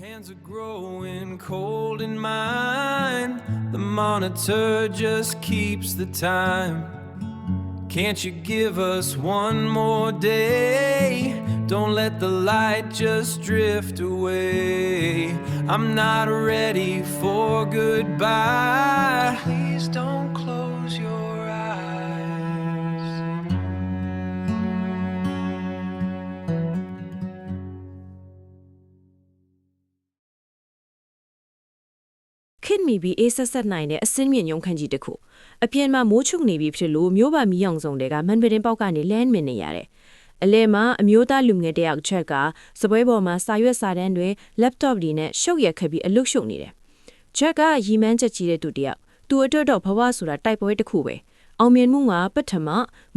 hands are growing cold in mine. The monitor just keeps the time. Can't you give us one more day? Don't let the light just drift away. I'm not ready for goodbye. Please don't close your eyes. ခင်မီပြီးအေးဆက်ဆက်နိုင်တဲ့အစင်းမြင့်ရုံခန့်ကြီးတစ်ခုအပြင်မှာမိုးချုပ်နေပြီဖြစ်လို့မျိုးပါမီးအောင်စုံတွေကမန်ပရင်ပေါက်ကနေလမ်းမြင်နေရတယ်။အလဲမှာအမျိုးသားလူငယ်တယောက်ချက်ကစပွဲပေါ်မှာစာရွက်စာတမ်းတွေ laptop တွေနဲ့ရှုပ်ရက်ခက်ပြီးအလုပ်ရှုပ်နေတယ်။ချက်ကရီမန်းချက်ကြီးတဲ့သူတယောက်သူအတွက်တော့ဘဝဆိုတာတိုက်ပွဲတစ်ခုပဲ။အောင်မြင်မှုကပထမ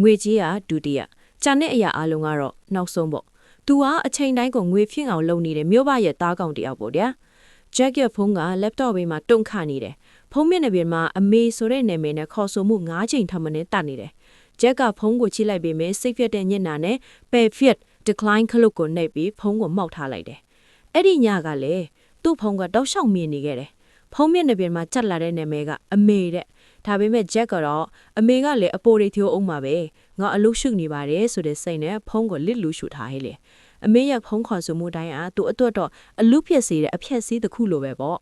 ငွေကြေးကဒုတိယ။ကျန်တဲ့အရာအလုံးကတော့နောက်ဆုံးပေါ့။ तू ကအချိန်တိုင်းကိုငွေဖြင့်အောင်လုပ်နေတဲ့မျိုးပါရဲ့သားကောင်တယောက်ပေါ့ဗျာ။ ဂျက်ရဲ့ဖုန်းက laptop ဘေးမှာတုံခါနေတယ်။ဖုန်းမျက်နှာပြင်မှာအမေဆိုတဲ့နာမည်နဲ့ခေါ်ဆိုမှု9ချိန်ထပ်မင်းတက်နေတယ်။ဂျက်ကဖုန်းကိုချိလိုက်ပေမဲ့စိတ်ပြတ်တဲ့ညနာနဲ့ Perfect decline ခလုတ်ကိုနှိပ်ပြီးဖုန်းကိုမှောက်ထားလိုက်တယ်။အဲ့ဒီညကလည်းသူ့ဖုန်းကတောက်လျှောက်မြင်နေခဲ့တယ်။ဖုန်းမျက်နှာပြင်မှာချက်လာတဲ့နာမည်ကအမေတဲ့။ဒါပေမဲ့ဂျက်ကတော့အမေကလည်းအပိုတွေthiếuအောင်ပါပဲ။ငါအလုပ်ရှုပ်နေပါတယ်ဆိုတဲ့စိတ်နဲ့ဖုန်းကိုလစ်လူရှုထားဟဲ့လေ။အမေရဲ့ဖုန်းခေါ်ဆိုမှုတိုင်းအားသူ့အတွက်တော့အလူပြက်စေတဲ့အဖြက်စီးတစ်ခုလိုပဲပေါ့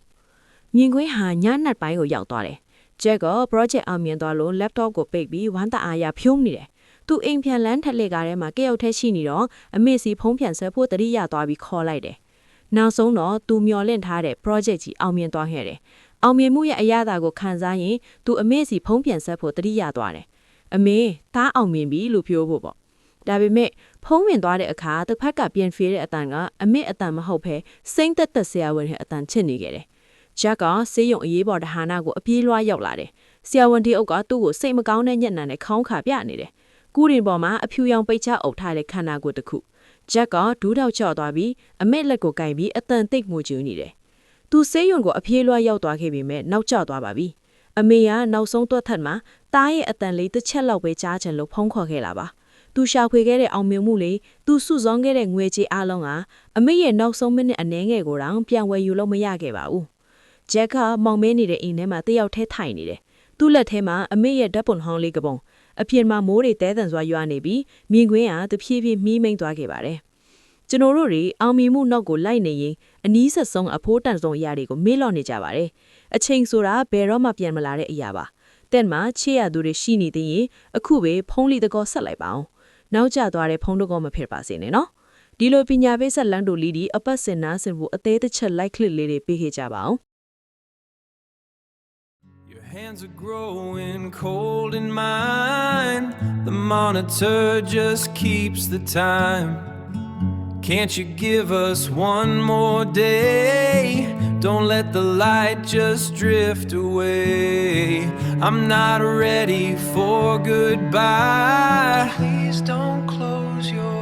မြင်ကွင်းဟာညနက်ပိုင်းကိုရောက်သွားတယ်ဂျက်က project အောင်မြင်သွားလို့ laptop ကိုပိတ်ပြီးဝမ်းသာအားရဖြုံးနေတယ်သူအိမ်ပြန်လန်းထက်လက်ကားထဲမှာကြောက်ထဲရှိနေတော့အမေစီဖုန်းပြန်ဆက်ဖို့တတိယသွားပြီးခေါ်လိုက်တယ်နောက်ဆုံးတော့သူမျော်လင့်ထားတဲ့ project ကြီးအောင်မြင်သွားခဲ့တယ်အောင်မြင်မှုရဲ့အရာသာကိုခံစားရင်သူအမေစီဖုန်းပြန်ဆက်ဖို့တတိယသွားတယ်အမေသားအောင်မြင်ပြီလို့ပြောဖို့ပေါ့ဒါပေမဲ့ဖုံးဝင်သွားတဲ့အခါတစ်ဖက်ကပြန်ဖေးတဲ့အတန်ကအမေအတန်မဟုတ်ဘဲစိမ့်သက်သက်ဆရာဝန်ရဲ့အတန်ချစ်နေခဲ့တယ်။ဂျက်ကဆေးရုံအရေးပေါ်တဟာနာကိုအပြေးလွှားရောက်လာတယ်။ဆရာဝန်ဒီအုပ်ကသူ့ကိုစိတ်မကောင်းတဲ့ညက်နှံနဲ့ခေါင်းခါပြနေတယ်။ကူးရင်ပေါ်မှာအဖြူရောင်ပိတ်ချအုပ်ထားတဲ့ခန္ဓာကိုယ်တစ်ခု။ဂျက်ကဒူးထောက်ချော့သွားပြီးအမေလက်ကိုကင်ပြီးအတန်သိပ်ငိုကြွနေတယ်။သူဆေးရုံကိုအပြေးလွှားရောက်သွားခဲ့ပေမဲ့နောက်ကျသွားပါပြီ။အမေကနောက်ဆုံးသွက်ထက်မှာတားရဲ့အတန်လေးတစ်ချက်လောက်ပဲကြားချင်လို့ဖုံးခေါ်ခဲ့လာပါ။သူရှာဖွေခဲ့တဲ့အောင်မြင်မှုလေးသူစုဆောင်းခဲ့တဲ့ငွေကြေးအလုံးကအမေရဲ့နောက်ဆုံးမိနစ်အနည်းငယ်ကိုတောင်ပြန်ဝယ်ယူလို့မရခဲ့ပါဘူး။ဂျက်ကမောင်မဲနေတဲ့အိမ်ထဲမှာတယောက်တည်းထိုင်နေတယ်။သူ့လက်ထဲမှာအမေရဲ့ဓာတ်ပုံဟောင်းလေးကပုံအပြင်မှာမိုးတွေတဲတန်စွာရွာနေပြီးမြင်ကွင်းကတဖြည်းဖြည်းမီးမိန်သွားခဲ့ပါတယ်။ကျွန်တော်တို့တွေအောင်မြင်မှုနောက်ကိုလိုက်နေရင်အနီးဆက်ဆုံးအဖိုးတန်ဆုံးအရာတွေကိုမေ့လော့နေကြပါတယ်။အချိန်ဆိုတာဘယ်တော့မှပြန်မလာတဲ့အရာပါ။တဲ့မှာချေရသူတွေရှိနေသေးရင်အခုပဲဖုံးလီတကောဆက်လိုက်ပါအောင်။နောက်ကျသွားတဲ့ဖုံးတကောမဖြစ်ပါစေနဲ့နော်။ဒီလိုပညာပေးဆက်လန်းတို့လီဒီအပတ်စင်နာစင်ဖို့အသေးတစ်ချက် like click လေးတွေပေးခဲ့ကြပါအောင်။ Your hands are growing cold in mine. The monitor just keeps the time. Can't you give us one more day? Don't let the light just drift away. I'm not ready for goodbye. Please don't close your